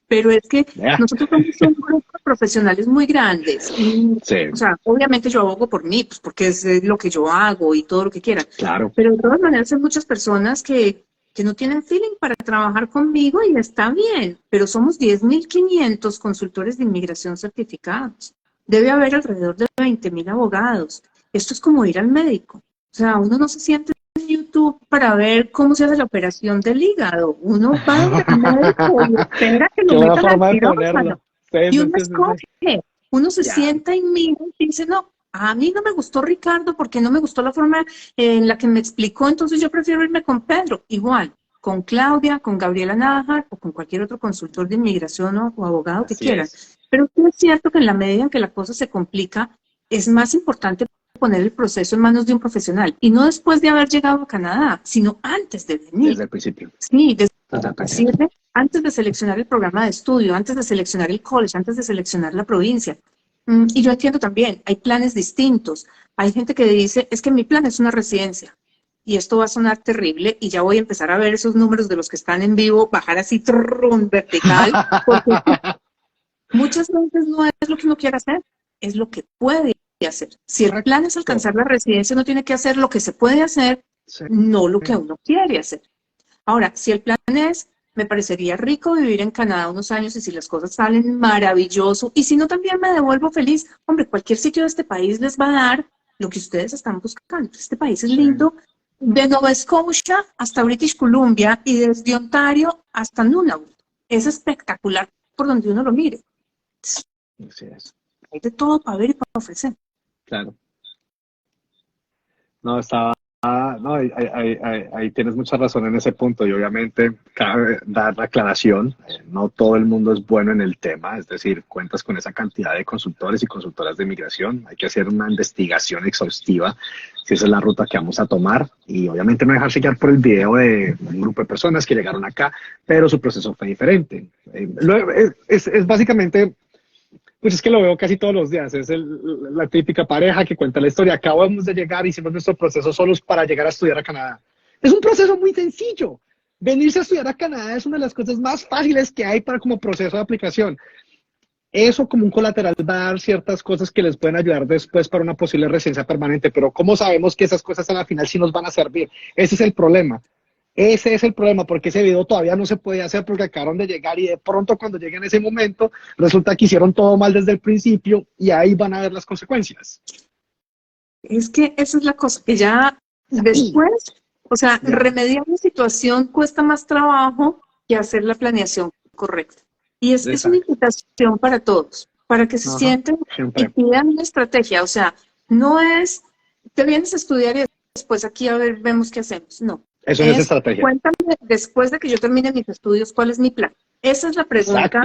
pero es que nosotros somos un grupo de profesionales muy grandes. Sí. O sea, obviamente yo abogo por mí, pues porque es lo que yo hago y todo lo que quieran. Claro. Pero de todas maneras hay muchas personas que no tienen feeling para trabajar conmigo y está bien, pero somos 10.500 consultores de inmigración certificados. Debe haber alrededor de 20.000 abogados. Esto es como ir al médico. O sea, uno no se siente en YouTube para ver cómo se hace la operación del hígado. Uno va al médico y espera que lo metan al quirófano. Y uno escoge. Uno se sienta y mira y dice, no, a mí no me gustó Ricardo porque no me gustó la forma en la que me explicó, entonces yo prefiero irme con Pedro. Igual, con Claudia, con Gabriela Nájar o con cualquier otro consultor de inmigración o abogado que Así quieran. es. Pero sí es cierto que en la medida en que la cosa se complica, es más importante poner el proceso en manos de un profesional y no después de haber llegado a Canadá, sino antes de venir. Desde el principio. Sí, Desde el principio. antes de seleccionar el programa de estudio, antes de seleccionar el college, antes de seleccionar la provincia. Y yo entiendo también, hay planes distintos. Hay gente que dice, es que mi plan es una residencia. Y esto va a sonar terrible y ya voy a empezar a ver esos números de los que están en vivo, bajar así vertical, porque muchas veces no es lo que uno quiere hacer, es lo que puede hacer. Si el plan es alcanzar la residencia, uno tiene que hacer lo que se puede hacer, Sí. no lo que uno quiere hacer. Ahora, si el plan es, me parecería rico vivir en Canadá unos años y si las cosas salen maravilloso, y si no, también me devuelvo feliz. Hombre, cualquier sitio de este país les va a dar lo que ustedes están buscando. Este país es lindo, de Nova Scotia hasta British Columbia y desde Ontario hasta Nunavut. Es espectacular por donde uno lo mire. Así es. Hay de todo para ver y para ofrecer. Claro. No, no, ahí tienes mucha razón en ese punto y obviamente cabe dar la aclaración, no todo el mundo es bueno en el tema, es decir, cuentas con esa cantidad de consultores y consultoras de migración, hay que hacer una investigación exhaustiva si esa es la ruta que vamos a tomar y obviamente no dejarse guiar por el video de un grupo de personas que llegaron acá, pero su proceso fue diferente. Es básicamente... Pues es que lo veo casi todos los días, es la típica pareja que cuenta la historia, acabamos de llegar, hicimos nuestro proceso solos para llegar a estudiar a Canadá. Es un proceso muy sencillo, venirse a estudiar a Canadá es una de las cosas más fáciles que hay para como proceso de aplicación. Eso como un colateral va a dar ciertas cosas que les pueden ayudar después para una posible residencia permanente, pero ¿cómo sabemos que esas cosas a la final sí nos van a servir? Ese es el problema. Ese es el problema, porque ese video todavía no se puede hacer porque acabaron de llegar y de pronto cuando lleguen a ese momento resulta que hicieron todo mal desde el principio y ahí van a ver las consecuencias. Es que esa es la cosa, que ya después, o sea, remediar la situación cuesta más trabajo que hacer la planeación correcta. Y es una invitación para todos, para que se sienten y pidan una estrategia. O sea, no es, te vienes a estudiar y después aquí a ver, vemos qué hacemos. No. Eso no es estrategia. Cuéntame, después de que yo termine mis estudios, ¿cuál es mi plan? Esa es la pregunta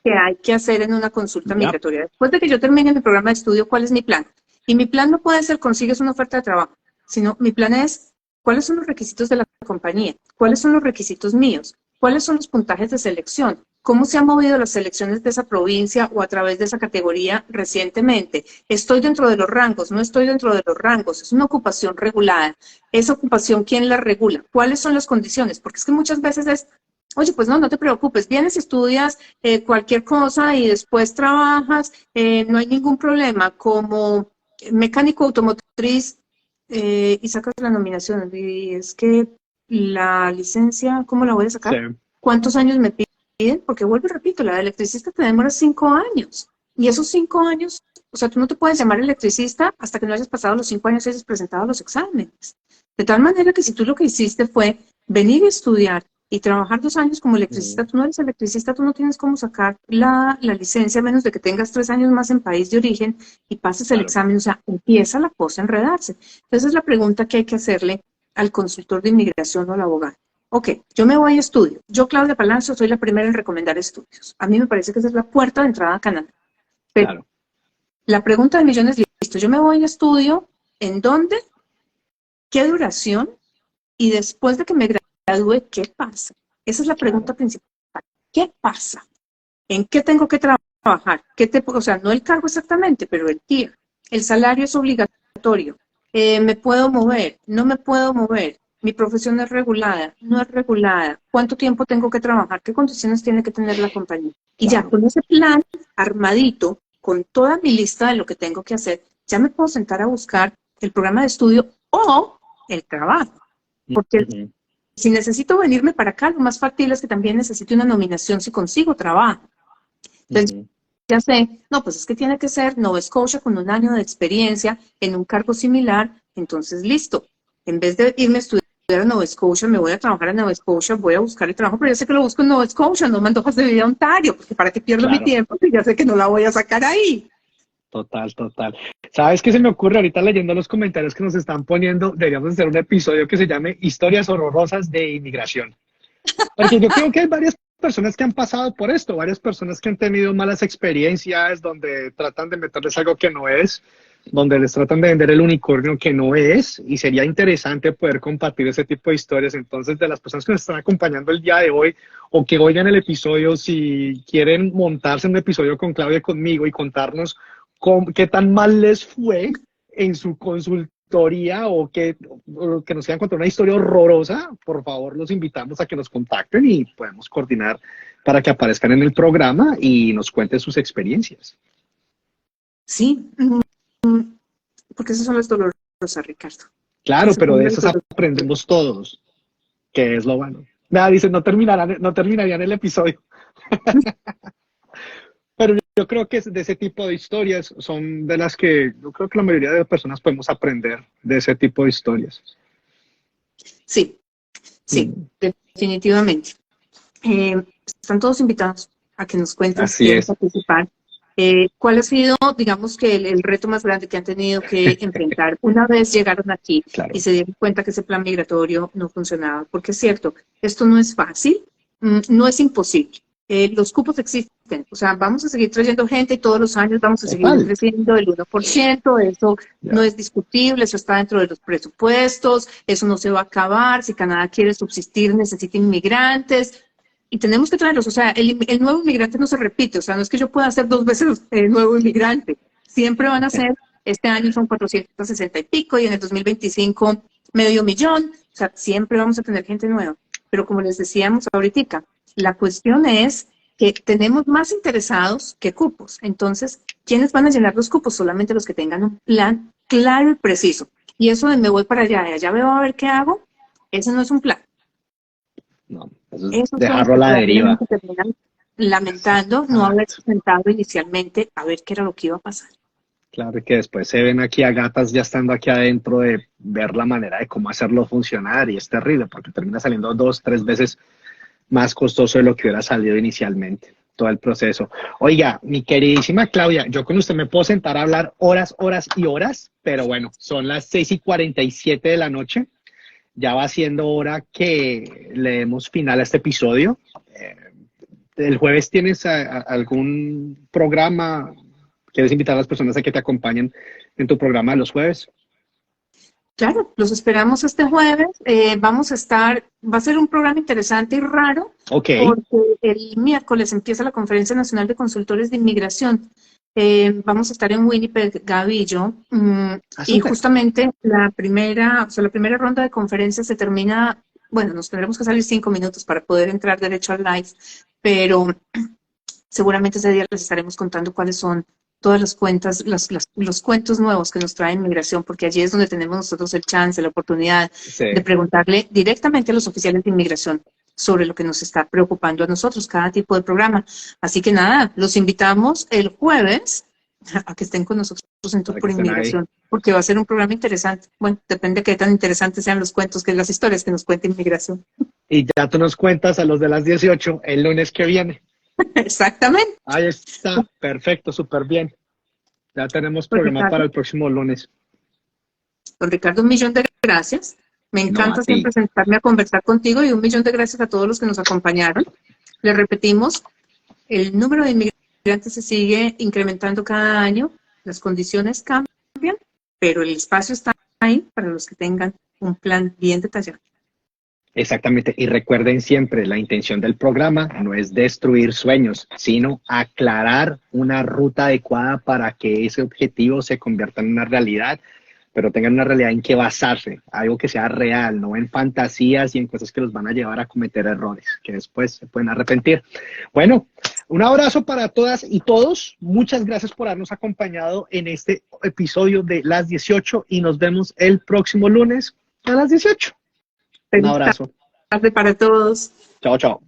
que hay que hacer en una consulta migratoria. Después de que yo termine mi programa de estudio, ¿cuál es mi plan? Y mi plan no puede ser consigues una oferta de trabajo, sino mi plan es cuáles son los requisitos de la compañía, cuáles son los requisitos míos, cuáles son los puntajes de selección, cómo se han movido las selecciones de esa provincia o a través de esa categoría recientemente. Estoy dentro de los rangos, no estoy dentro de los rangos, es una ocupación regulada. Esa ocupación, ¿quién la regula? ¿Cuáles son las condiciones? Porque es que muchas veces es, oye, pues no te preocupes, vienes, estudias cualquier cosa y después trabajas, no hay ningún problema, como mecánico automotriz y sacas la nominación. Y es que la licencia, ¿cómo la voy a sacar? Sí. ¿Cuántos años me piden? Porque vuelvo y repito, la de electricista te demora 5 años. Y esos 5 años, o sea, tú no te puedes llamar electricista hasta que no hayas pasado los 5 años y hayas presentado los exámenes. De tal manera que si tú lo que hiciste fue venir a estudiar y trabajar 2 años como electricista, tú no eres electricista, tú no tienes cómo sacar la licencia a menos de que tengas 3 años más en país de origen y pases el examen. O sea, empieza la cosa a enredarse. Entonces es la pregunta que hay que hacerle al consultor de inmigración o al abogado. Ok, yo me voy a estudio. Yo, Claudia Palacio, soy la primera en recomendar estudios. A mí me parece que esa es la puerta de entrada a Canadá. Pero la pregunta del millón es, listo, yo me voy a estudio, ¿en dónde? ¿Qué duración? Y después de que me gradúe, ¿qué pasa? Esa es la pregunta principal. ¿Qué pasa? ¿En qué tengo que trabajar? O sea, no el cargo exactamente, pero el tier. El salario es obligatorio. ¿Me puedo mover? ¿No me puedo mover? ¿Mi profesión es regulada? ¿No es regulada? ¿Cuánto tiempo tengo que trabajar? ¿Qué condiciones tiene que tener la compañía? Y ya con ese plan armadito, con toda mi lista de lo que tengo que hacer, ya me puedo sentar a buscar el programa de estudio o el trabajo. Porque si necesito venirme para acá, lo más factible es que también necesite una nominación si consigo trabajo. Entonces, ya sé, no, pues es que tiene que ser Nova Scotia con 1 año de experiencia en un cargo similar, entonces listo. En vez de irme a estudiar a Nova Scotia, me voy a trabajar en Nova Scotia, voy a buscar el trabajo, pero ya sé que lo busco en Nova Scotia, no mando hojas de vida a Ontario, porque para qué pierdo mi tiempo, porque ya sé que no la voy a sacar ahí. Total. ¿Sabes qué se me ocurre ahorita leyendo los comentarios que nos están poniendo? Deberíamos hacer un episodio que se llame Historias horrorosas de inmigración. Porque yo creo que hay varias personas que han pasado por esto, varias personas que han tenido malas experiencias donde tratan de meterles algo que no es, donde les tratan de vender el unicornio que no es, y sería interesante poder compartir ese tipo de historias. Entonces, de las personas que nos están acompañando el día de hoy o que oigan el episodio, si quieren montarse en un episodio con Claudia y conmigo y contarnos qué tan mal les fue en su consultoría o que nos quieran contar una historia horrorosa, por favor los invitamos a que nos contacten y podemos coordinar para que aparezcan en el programa y nos cuenten sus experiencias. Sí, porque esas son las dolorosas, Ricardo. Claro, Esas pero son de las esas dolorosas. aprendemos todos, que es lo bueno. Nada, dicen, no terminarían el episodio. Pero yo creo que de ese tipo de historias son de las que yo creo que la mayoría de las personas podemos aprender de ese tipo de historias. Sí, sí, definitivamente. Están todos invitados a que nos cuenten si Así quieren es. participar. ¿Cuál ha sido, digamos, que el reto más grande que han tenido que enfrentar una vez llegaron aquí Claro. y se dieron cuenta que ese plan migratorio no funcionaba? Porque es cierto, esto no es fácil, no es imposible. Los cupos existen, o sea, vamos a seguir trayendo gente y todos los años vamos a seguir Total. creciendo el 1%, eso Ya. no es discutible, eso está dentro de los presupuestos, eso no se va a acabar, si Canadá quiere subsistir necesita inmigrantes. Y tenemos que traerlos, o sea, el nuevo inmigrante no se repite, o sea, no es que yo pueda hacer 2 veces el nuevo inmigrante, siempre van a ser, este año son 460 y pico y en el 2025 500,000, o sea, siempre vamos a tener gente nueva. Pero como les decíamos ahorita, la cuestión es que tenemos más interesados que cupos, entonces, ¿quiénes van a llenar los cupos? Solamente los que tengan un plan claro y preciso. Y eso de me voy para allá y allá veo a ver qué hago, ese no es un plan. No, eso es Esos son dejarlo a los la que deriva. realmente terminan lamentando no haberse sentado inicialmente a ver qué era lo que iba a pasar. Claro, y que después se ven aquí a gatas ya estando aquí adentro de ver la manera de cómo hacerlo funcionar y es terrible porque termina saliendo 2, 3 veces más costoso de lo que hubiera salido inicialmente, todo el proceso. Oiga, mi queridísima Claudia, yo con usted me puedo sentar a hablar horas, horas y horas, pero bueno, son las 6:47 de la noche. Ya va siendo hora que le demos final a este episodio. ¿El jueves tienes algún programa? ¿Quieres invitar a las personas a que te acompañen en tu programa de los jueves? Claro, los esperamos este jueves. Vamos a estar, va a ser un programa interesante y raro, Ok. porque el miércoles empieza la Conferencia Nacional de Consultores de Inmigración. Vamos a estar en Winnipeg, Gaby y yo, y Súper. justamente la primera ronda de conferencias se termina, bueno, nos tendremos que salir 5 minutos para poder entrar derecho al live, pero seguramente ese día les estaremos contando cuáles son todas las cuentas, los cuentos nuevos que nos trae inmigración, porque allí es donde tenemos nosotros el chance, la oportunidad Sí. de preguntarle directamente a los oficiales de inmigración sobre lo que nos está preocupando a nosotros, cada tipo de programa. Así que nada, los invitamos el jueves a que estén con nosotros en Tour Para que por estén ahí. Inmigración, porque va a ser un programa interesante. Bueno, depende de qué tan interesantes sean los cuentos, que las historias que nos cuente inmigración. Y ya tú nos cuentas a los de las 18 el lunes que viene. Exactamente. Ahí está, perfecto, súper bien. Ya tenemos Pues, programa Ricardo. para el próximo lunes. Don Ricardo, 1.000.000 de gracias. Me No, encanta a ti. siempre sentarme a conversar contigo y 1.000.000 de gracias a todos los que nos acompañaron. Le repetimos, el número de inmigrantes se sigue incrementando cada año, las condiciones cambian, pero el espacio está ahí para los que tengan un plan bien detallado. Exactamente, y recuerden siempre, la intención del programa no es destruir sueños, sino aclarar una ruta adecuada para que ese objetivo se convierta en una realidad, pero tengan una realidad en que basarse, algo que sea real, no en fantasías y en cosas que los van a llevar a cometer errores, que después se pueden arrepentir. Bueno, un abrazo para todas y todos, muchas gracias por habernos acompañado en este episodio de Las 18 y nos vemos el próximo lunes a las 18. Un Feliz abrazo. tarde para todos. Chao, chao.